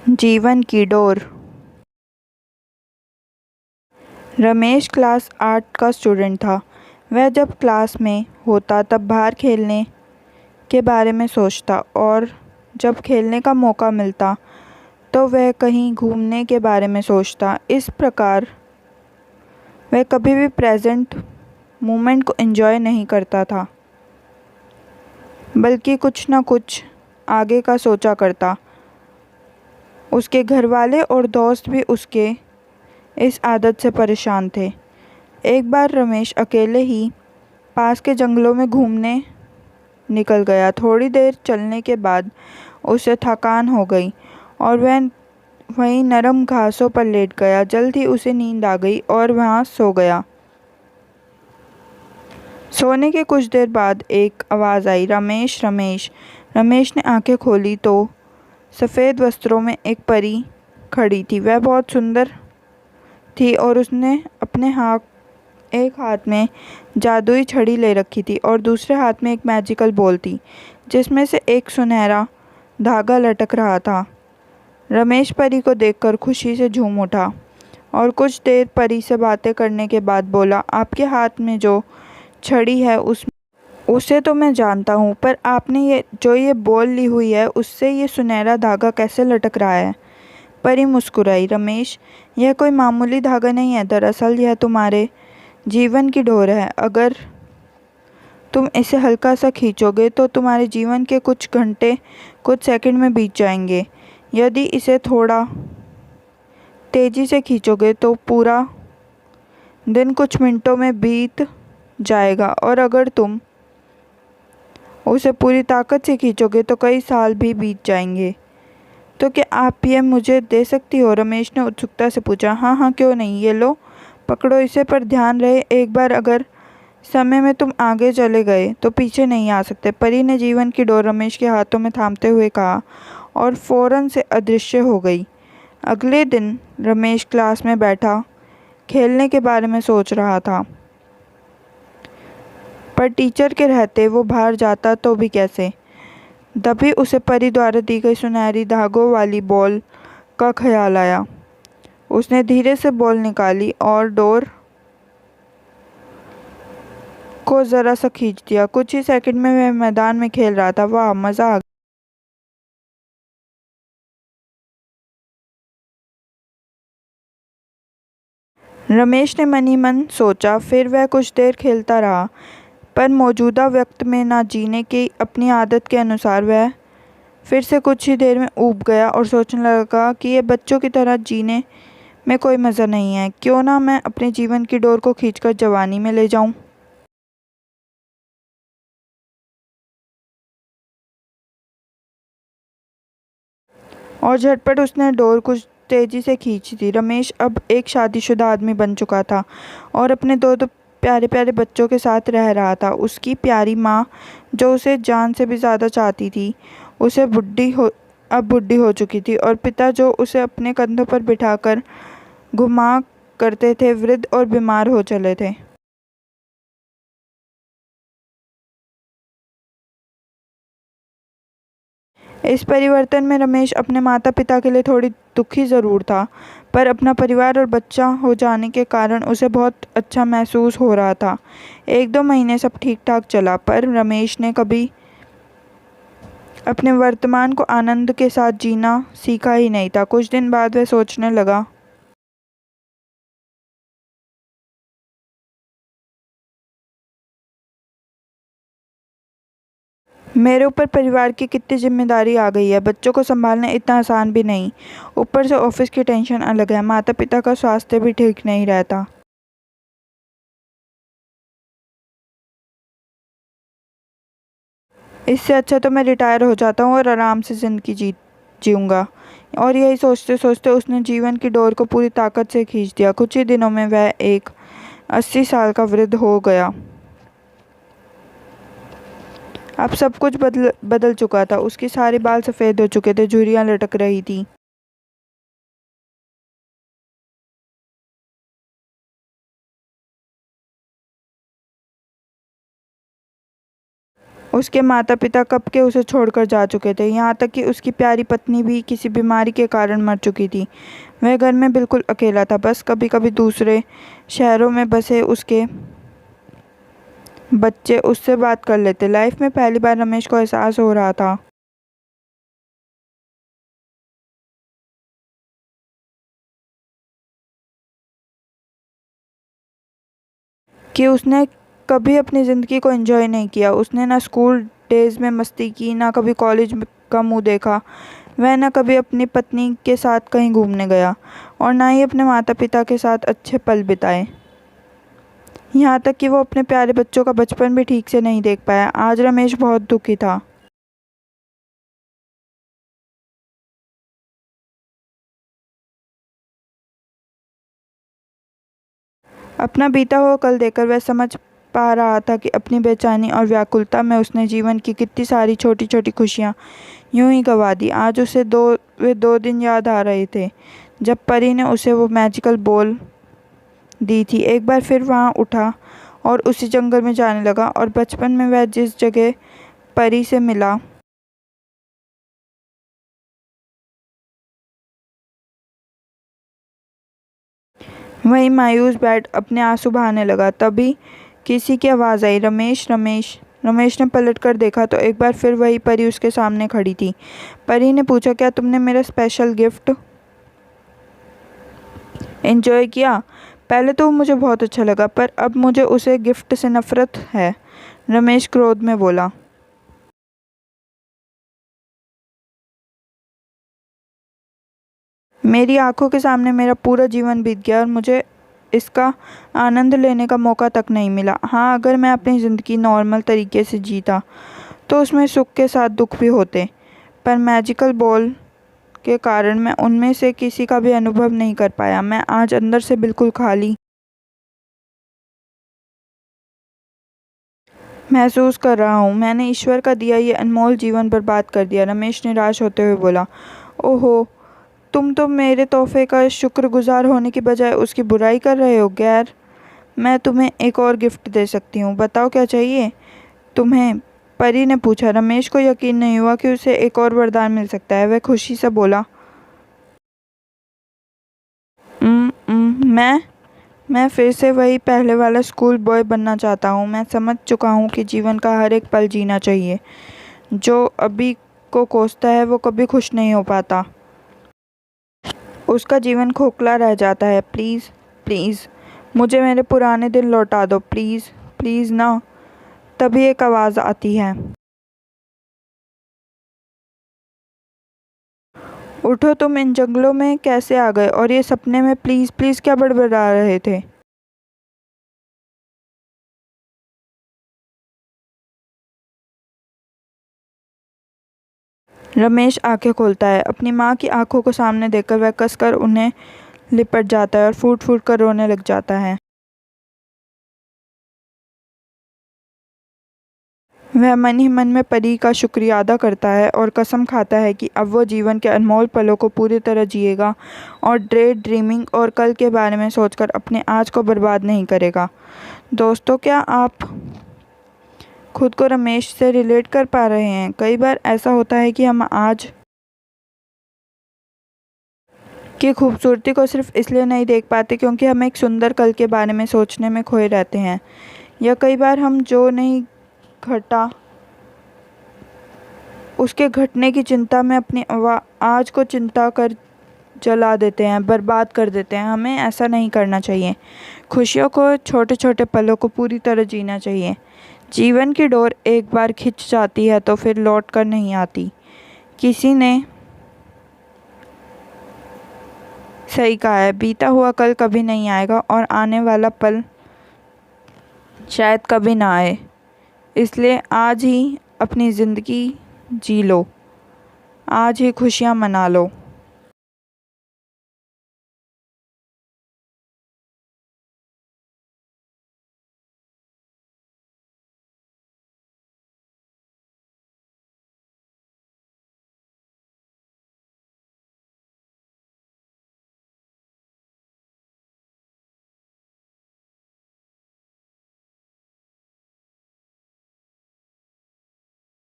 जीवन की door. Ramesh class 8 का स्टूडेंट था। वह जब क्लास में होता तब बाहर खेलने के बारे में सोचता और जब खेलने का मौका मिलता तो वह कहीं घूमने के बारे में सोचता। इस प्रकार वह कभी भी प्रेजेंट मोमेंट को एंजॉय नहीं करता था, बल्कि कुछ न कुछ आगे का सोचा करता। उसके घरवाले और दोस्त भी उसके इस आदत से परेशान थे। एक बार रमेश अकेले ही पास के जंगलों में घूमने निकल गया। थोड़ी देर चलने के बाद उसे थकान हो गई और वह वहीं नरम घासों पर लेट गया। जल्द ही उसे नींद आ गई और वहाँ सो गया। सोने के कुछ देर बाद एक आवाज़ आई, रमेश रमेश। रमेश ने आंखें खोली तो सफ़ेद वस्त्रों में एक परी खड़ी थी। वह बहुत सुंदर थी और उसने अपने एक हाथ में जादुई छड़ी ले रखी थी और दूसरे हाथ में एक मैजिकल बॉल थी, जिसमें से एक सुनहरा धागा लटक रहा था। रमेश परी को देखकर खुशी से झूम उठा और कुछ देर परी से बातें करने के बाद बोला, आपके हाथ में जो छड़ी है उसे तो मैं जानता हूँ, पर आपने ये बॉल ली हुई है उससे ये सुनहरा धागा कैसे लटक रहा है? परी मुस्कुराई, रमेश, यह कोई मामूली धागा नहीं है। दरअसल यह तुम्हारे जीवन की डोर है। अगर तुम इसे हल्का सा खींचोगे तो तुम्हारे जीवन के कुछ घंटे कुछ सेकंड में बीत जाएंगे। यदि इसे थोड़ा तेजी से खींचोगे तो पूरा दिन कुछ मिनटों में बीत जाएगा और अगर तुम उसे पूरी ताकत से खींचोगे तो कई साल भी बीत जाएंगे। तो क्या आप ये मुझे दे सकती हो? रमेश ने उत्सुकता से पूछा। हाँ हाँ, क्यों नहीं, ये लो, पकड़ो इसे, पर ध्यान रहे एक बार अगर समय में तुम आगे चले गए तो पीछे नहीं आ सकते। परी ने जीवन की डोर रमेश के हाथों में थामते हुए कहा और फौरन से अदृश्य हो गई। अगले दिन रमेश क्लास में बैठा खेलने के बारे में सोच रहा था, पर टीचर के रहते वो बाहर जाता तो भी कैसे। तभी उसे परी द्वारा दी गई सुनहरी धागों वाली बॉल का ख्याल आया। उसने धीरे से बॉल निकाली और डोर को जरा सा खींच दिया। कुछ ही सेकंड में वह मैदान में खेल रहा था। वाह, मजा आ गया। रमेश ने मन ही मन सोचा। फिर वह कुछ देर खेलता रहा, पर मौजूदा वक्त में ना जीने की अपनी आदत के अनुसार वह फिर से कुछ ही देर में ऊब गया और सोचने लगा कि ये बच्चों की तरह जीने में कोई मज़ा नहीं है। क्यों ना मैं अपने जीवन की डोर को खींचकर जवानी में ले जाऊं। और झटपट उसने डोर कुछ तेजी से खींच दी। रमेश अब एक शादीशुदा आदमी बन चुका था और अपने दो दो प्यारे प्यारे बच्चों के साथ रह रहा था। उसकी प्यारी माँ, जो उसे जान से भी ज़्यादा चाहती थी, उसे अब बुढ़ी हो चुकी थी और पिता, जो उसे अपने कंधों पर बिठाकर घुमा करते थे, वृद्ध और बीमार हो चले थे। इस परिवर्तन में रमेश अपने माता पिता के लिए थोड़ी दुखी ज़रूर था, पर अपना परिवार और बच्चा हो जाने के कारण उसे बहुत अच्छा महसूस हो रहा था। एक दो महीने सब ठीक ठाक चला, पर रमेश ने कभी अपने वर्तमान को आनंद के साथ जीना सीखा ही नहीं था। कुछ दिन बाद वह सोचने लगा, मेरे ऊपर परिवार की कितनी जिम्मेदारी आ गई है। बच्चों को संभालना इतना आसान भी नहीं, ऊपर से ऑफिस की टेंशन अलग है। माता पिता का स्वास्थ्य भी ठीक नहीं रहता। इससे अच्छा तो मैं रिटायर हो जाता हूँ और आराम से ज़िंदगी जीऊँगा। और यही सोचते सोचते उसने जीवन की डोर को पूरी ताकत से खींच दिया। कुछ ही दिनों में वह एक 80 साल का वृद्ध हो गया। अब सब कुछ बदल बदल चुका था। उसके सारे बाल सफ़ेद हो चुके थे, झुर्रियाँ लटक रही थी उसके माता पिता कब के उसे छोड़कर जा चुके थे, यहाँ तक कि उसकी प्यारी पत्नी भी किसी बीमारी के कारण मर चुकी थी। वह घर में बिल्कुल अकेला था। बस कभी कभी दूसरे शहरों में बसे उसके बच्चे उससे बात कर लेते। लाइफ में पहली बार रमेश को एहसास हो रहा था कि उसने कभी अपनी ज़िंदगी को एंजॉय नहीं किया। उसने ना स्कूल डेज़ में मस्ती की, ना कभी कॉलेज का मुंह देखा। वह न कभी अपनी पत्नी के साथ कहीं घूमने गया और ना ही अपने माता पिता के साथ अच्छे पल बिताए। यहाँ तक कि वो अपने प्यारे बच्चों का बचपन भी ठीक से नहीं देख पाया। आज रमेश बहुत दुखी था। अपना बीता हुआ कल देखकर वह समझ पा रहा था कि अपनी बेचैनी और व्याकुलता में उसने जीवन की कितनी सारी छोटी छोटी खुशियाँ यूं ही गंवा दी। आज उसे वे 2 दिन याद आ रहे थे जब परी ने उसे वो मैजिकल बॉल दी थी। एक बार फिर वहाँ उठा और उसी जंगल में जाने लगा और बचपन में वह जिस जगह परी से मिला वहीं मायूस बैठ अपने आंसू बहाने लगा। तभी किसी की आवाज़ आई, रमेश रमेश। रमेश ने पलट कर देखा तो एक बार फिर वही परी उसके सामने खड़ी थी। परी ने पूछा, क्या तुमने मेरा स्पेशल गिफ्ट एंजॉय किया? पहले तो वो मुझे बहुत अच्छा लगा, पर अब मुझे उसे गिफ्ट से नफरत है, रमेश क्रोध में बोला। मेरी आंखों के सामने मेरा पूरा जीवन बीत गया और मुझे इसका आनंद लेने का मौका तक नहीं मिला। हाँ, अगर मैं अपनी ज़िंदगी नॉर्मल तरीके से जीता तो उसमें सुख के साथ दुख भी होते, पर मैजिकल बॉल के कारण मैं उनमें से किसी का भी अनुभव नहीं कर पाया। मैं आज अंदर से बिल्कुल खाली महसूस कर रहा हूँ। मैंने ईश्वर का दिया ये अनमोल जीवन बर्बाद कर दिया, रमेश निराश होते हुए बोला। ओहो, तुम तो मेरे तोहफे का शुक्रगुजार होने की बजाय उसकी बुराई कर रहे हो। गैर, मैं तुम्हें एक और गिफ्ट दे सकती हूँ, बताओ क्या चाहिए तुम्हें? परी ने पूछा। रमेश को यकीन नहीं हुआ कि उसे एक और वरदान मिल सकता है। वह खुशी से बोला, मैं फिर से वही पहले वाला स्कूल बॉय बनना चाहता हूँ। मैं समझ चुका हूँ कि जीवन का हर एक पल जीना चाहिए। जो अभी को कोसता है वो कभी खुश नहीं हो पाता, उसका जीवन खोखला रह जाता है। प्लीज़ प्लीज़ मुझे मेरे पुराने दिन लौटा दो, प्लीज़ प्लीज़ ना। तभी एक आवाज़ आती है, उठो, तुम इन जंगलों में कैसे आ गए? और ये सपने में प्लीज़ प्लीज़ क्या बड़बड़ा रहे थे? रमेश आंखें खोलता है। अपनी माँ की आंखों को सामने देखकर वह कसकर उन्हें लिपट जाता है और फूट फूट कर रोने लग जाता है। वह मन ही मन में परी का शुक्रिया अदा करता है और कसम खाता है कि अब वो जीवन के अनमोल पलों को पूरी तरह जिएगा और डे ड्रीमिंग और कल के बारे में सोचकर अपने आज को बर्बाद नहीं करेगा। दोस्तों, क्या आप खुद को रमेश से रिलेट कर पा रहे हैं? कई बार ऐसा होता है कि हम आज की खूबसूरती को सिर्फ इसलिए नहीं देख पाते क्योंकि हम एक सुंदर कल के बारे में सोचने में खोए रहते हैं, या कई बार हम जो नहीं घटा उसके घटने की चिंता में अपनी आज को चिंता कर जला देते हैं, बर्बाद कर देते हैं। हमें ऐसा नहीं करना चाहिए। खुशियों को, छोटे छोटे पलों को पूरी तरह जीना चाहिए। जीवन की डोर एक बार खिंच जाती है तो फिर लौट कर नहीं आती। किसी ने सही कहा है, बीता हुआ कल कभी नहीं आएगा और आने वाला पल शायद कभी ना आए। इसलिए आज ही अपनी ज़िंदगी जी लो, आज ही खुशियाँ मना लो।